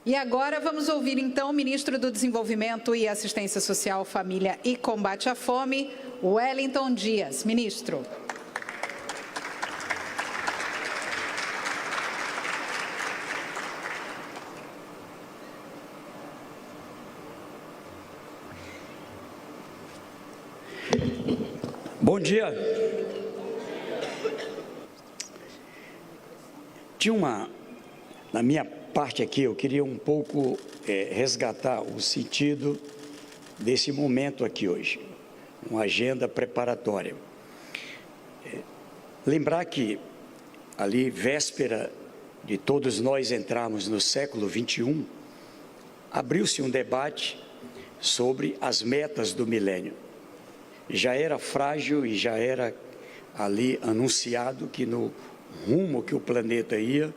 E agora vamos ouvir, então, o ministro do Desenvolvimento e Assistência Social, Família e Combate à Fome, Wellington Dias. Ministro. Bom dia. Na minha parte aqui, eu queria um pouco resgatar o sentido desse momento aqui hoje, uma agenda preparatória. Lembrar que ali, véspera de todos nós entrarmos no século XXI, abriu-se um debate sobre as metas do milênio. Já era frágil e já era ali anunciado que no rumo que o planeta ia,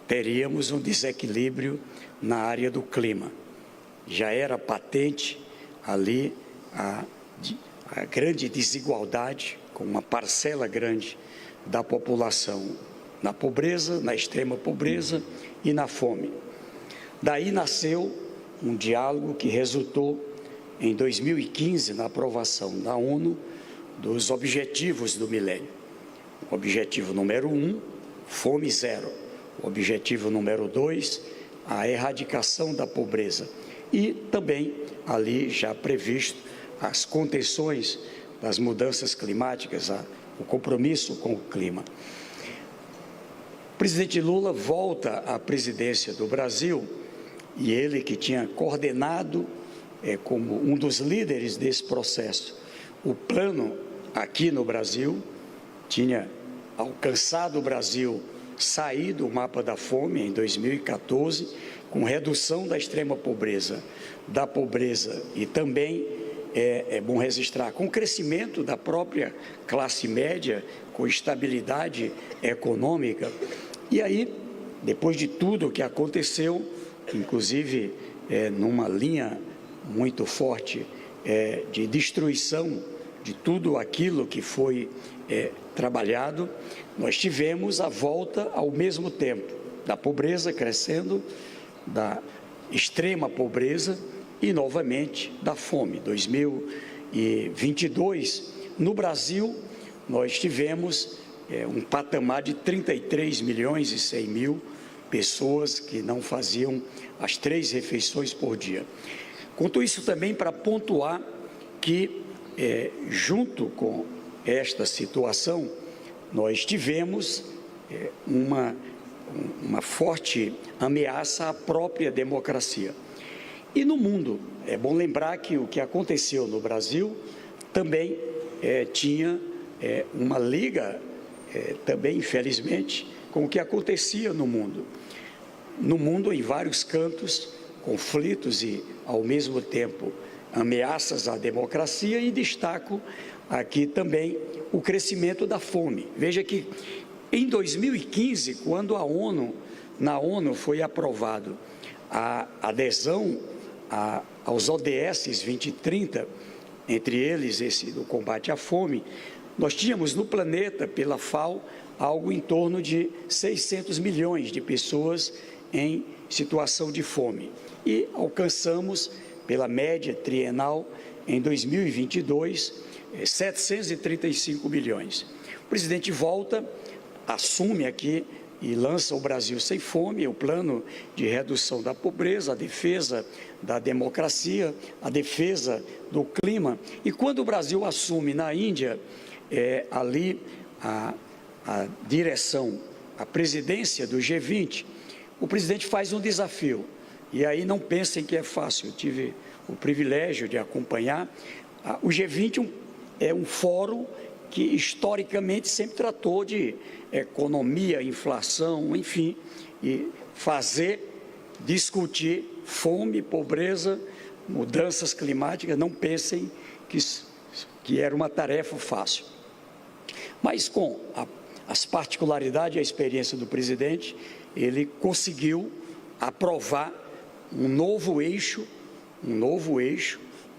teríamos um desequilíbrio na área do clima. Já era patente ali a grande desigualdade, com uma parcela grande da população na pobreza, na extrema pobreza e na fome. Daí nasceu um diálogo que resultou em 2015 na aprovação da ONU dos Objetivos do Milênio. O objetivo número 1, fome zero. O objetivo número 2, a erradicação da pobreza. E também ali já previsto as contenções das mudanças climáticas, o compromisso com o clima. O presidente Lula volta à presidência do Brasil e ele que tinha coordenado como um dos líderes desse processo, o plano aqui no Brasil, tinha alcançado o Brasil sair do mapa da fome em 2014, com redução da extrema pobreza, da pobreza e também, é bom registrar, com crescimento da própria classe média, com estabilidade econômica. E aí, depois de tudo o que aconteceu, inclusive numa linha muito forte de destruição de tudo aquilo que foi trabalhado, nós tivemos a volta ao mesmo tempo da pobreza crescendo, da extrema pobreza e novamente da fome. 2022, no Brasil, nós tivemos um patamar de 33 milhões e 100 mil pessoas que não faziam as 3 refeições por dia. Conto isso também para pontuar que, junto com esta situação, nós tivemos uma forte ameaça à própria democracia. E no mundo, é bom lembrar que o que aconteceu no Brasil também tinha uma liga, também, infelizmente, com o que acontecia no mundo. No mundo, em vários cantos, conflitos e, ao mesmo tempo, ameaças à democracia, e destaco aqui também o crescimento da fome. Veja que em 2015, quando na ONU foi aprovado a adesão aos ODS 2030, entre eles esse do combate à fome, nós tínhamos no planeta, pela FAO, algo em torno de 600 milhões de pessoas em situação de fome. E alcançamos, pela média trienal, em 2022, 735 milhões. O presidente volta, assume aqui e lança o Brasil Sem Fome, o plano de redução da pobreza, a defesa da democracia, a defesa do clima. E quando o Brasil assume na Índia, ali a direção, a presidência do G20, o presidente faz um desafio. E aí não pensem que é fácil, eu tive o privilégio de acompanhar. O G20 é um fórum que historicamente sempre tratou de economia, inflação, enfim, e discutir fome, pobreza, mudanças climáticas. Não pensem que era uma tarefa fácil. Mas com as particularidades e a experiência do presidente, ele conseguiu aprovar um novo eixo,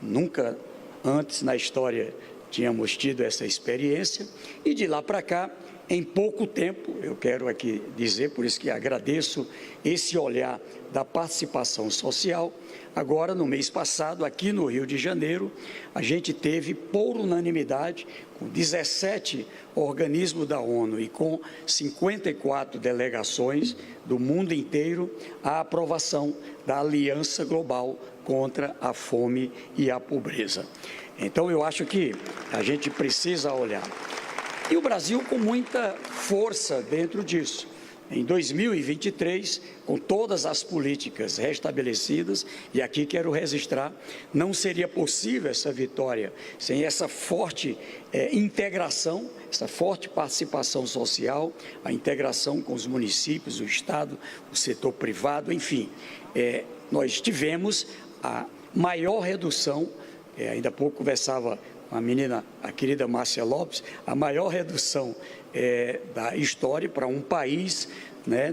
nunca antes na história tínhamos tido essa experiência, e de lá para cá em pouco tempo, eu quero aqui dizer, por isso que agradeço esse olhar da participação social. Agora, no mês passado, aqui no Rio de Janeiro, a gente teve, por unanimidade, com 17 organismos da ONU e com 54 delegações do mundo inteiro, a aprovação da Aliança Global contra a Fome e a Pobreza. Então, eu acho que a gente precisa olhar. E o Brasil com muita força dentro disso. Em 2023, com todas as políticas restabelecidas, e aqui quero registrar, não seria possível essa vitória sem essa forte integração, essa forte participação social, a integração com os municípios, o Estado, o setor privado, enfim. Nós tivemos a maior redução, ainda há pouco conversava com a menina, a querida Márcia Lopes, a maior redução da história para um país, né,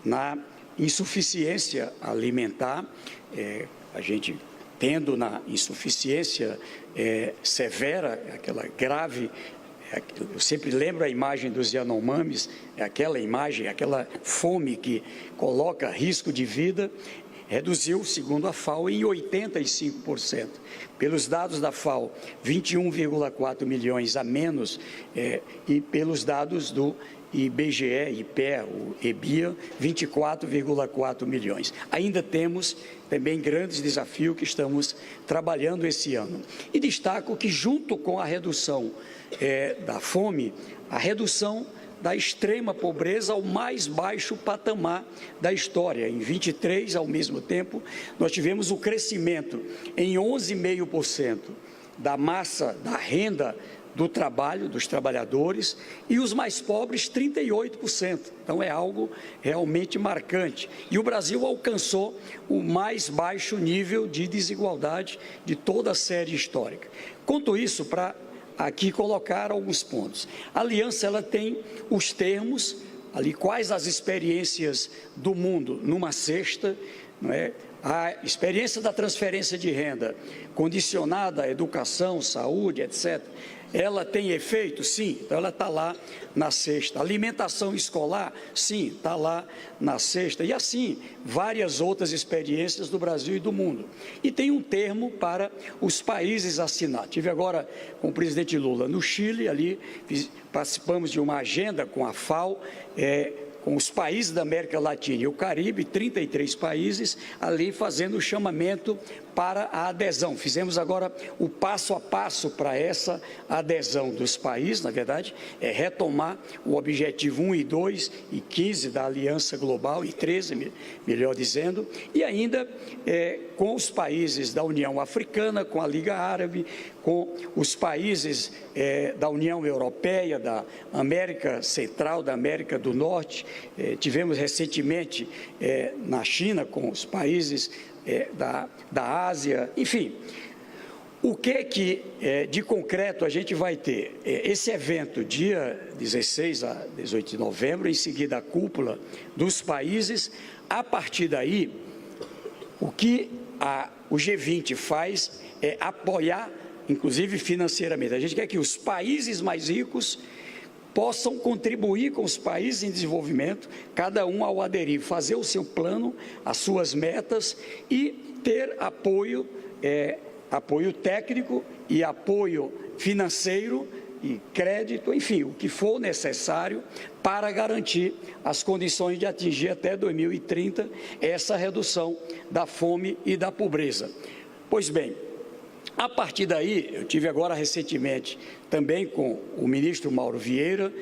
na insuficiência alimentar, a gente tendo na insuficiência severa, aquela grave, eu sempre lembro a imagem dos Yanomamis, aquela imagem, aquela fome que coloca risco de vida, reduziu, segundo a FAO, em 85%. Pelos dados da FAO, 21,4 milhões a menos, e pelos dados do IBGE, IPEA, o EBIA, 24,4 milhões. Ainda temos também grandes desafios que estamos trabalhando esse ano. E destaco que, junto com a redução da fome, a redução da extrema pobreza ao mais baixo patamar da história. Em 23, ao mesmo tempo, nós tivemos o crescimento em 11,5% da massa, da renda do trabalho, dos trabalhadores, e os mais pobres, 38%. Então, é algo realmente marcante. E o Brasil alcançou o mais baixo nível de desigualdade de toda a série histórica. Conto isso para aqui colocar alguns pontos. A aliança, ela tem os termos, ali quais as experiências do mundo numa cesta, não é? A experiência da transferência de renda condicionada à educação, saúde, etc., ela tem efeito? Sim, então ela está lá na cesta. Alimentação escolar? Sim, está lá na cesta. E assim, várias outras experiências do Brasil e do mundo. E tem um termo para os países assinar. Tive agora com o presidente Lula no Chile, ali participamos de uma agenda com a FAO, com os países da América Latina e o Caribe, 33 países, ali fazendo o chamamento para a adesão. Fizemos agora o passo a passo para essa adesão dos países, na verdade, retomar o objetivo 1 e 2 e 15 da Aliança Global, e 13, melhor dizendo, e ainda com os países da União Africana, com a Liga Árabe, com os países da União Europeia, da América Central, da América do Norte. Tivemos recentemente na China, com os países da Ásia, enfim. O que de concreto a gente vai ter? Esse evento, dia 16 a 18 de novembro, em seguida a cúpula dos países. A partir daí, o que o G20 faz é apoiar, inclusive financeiramente. A gente quer que os países mais ricos possam contribuir com os países em desenvolvimento, cada um ao aderir, fazer o seu plano, as suas metas e ter apoio, apoio técnico e apoio financeiro e crédito, enfim, o que for necessário para garantir as condições de atingir até 2030 essa redução da fome e da pobreza. Pois bem, a partir daí, eu tive agora recentemente também com o ministro Mauro Vieira,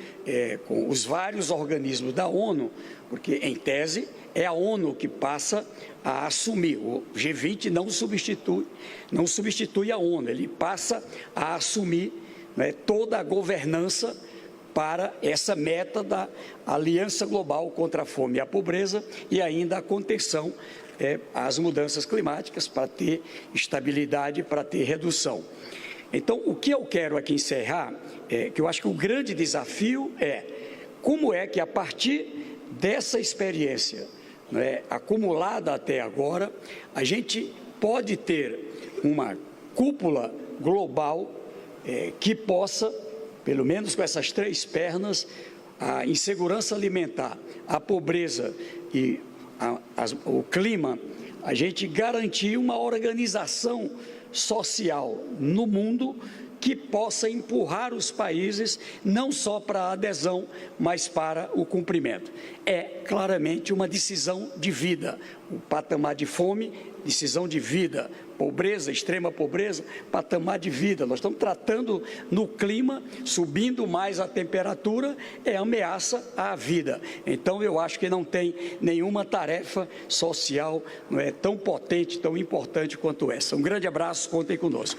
com os vários organismos da ONU, porque, em tese, é a ONU que passa a assumir. O G20 não substitui a ONU, ele passa a assumir, né, toda a governança para essa meta da Aliança Global contra a Fome e a Pobreza e ainda a contenção às mudanças climáticas, para ter estabilidade, para ter redução. Então, o que eu quero aqui encerrar, que eu acho que o grande desafio é como é que, a partir dessa experiência, né, acumulada até agora, a gente pode ter uma cúpula global que possa, pelo menos com essas três pernas, a insegurança alimentar, a pobreza e o clima, a gente garantir uma organização social no mundo que possa empurrar os países não só para a adesão, mas para o cumprimento. É claramente uma decisão de vida. O patamar de fome, decisão de vida. Pobreza, extrema pobreza, patamar de vida. Nós estamos tratando no clima, subindo mais a temperatura, é ameaça à vida. Então, eu acho que não tem nenhuma tarefa social tão potente, tão importante quanto essa. Um grande abraço, contem conosco.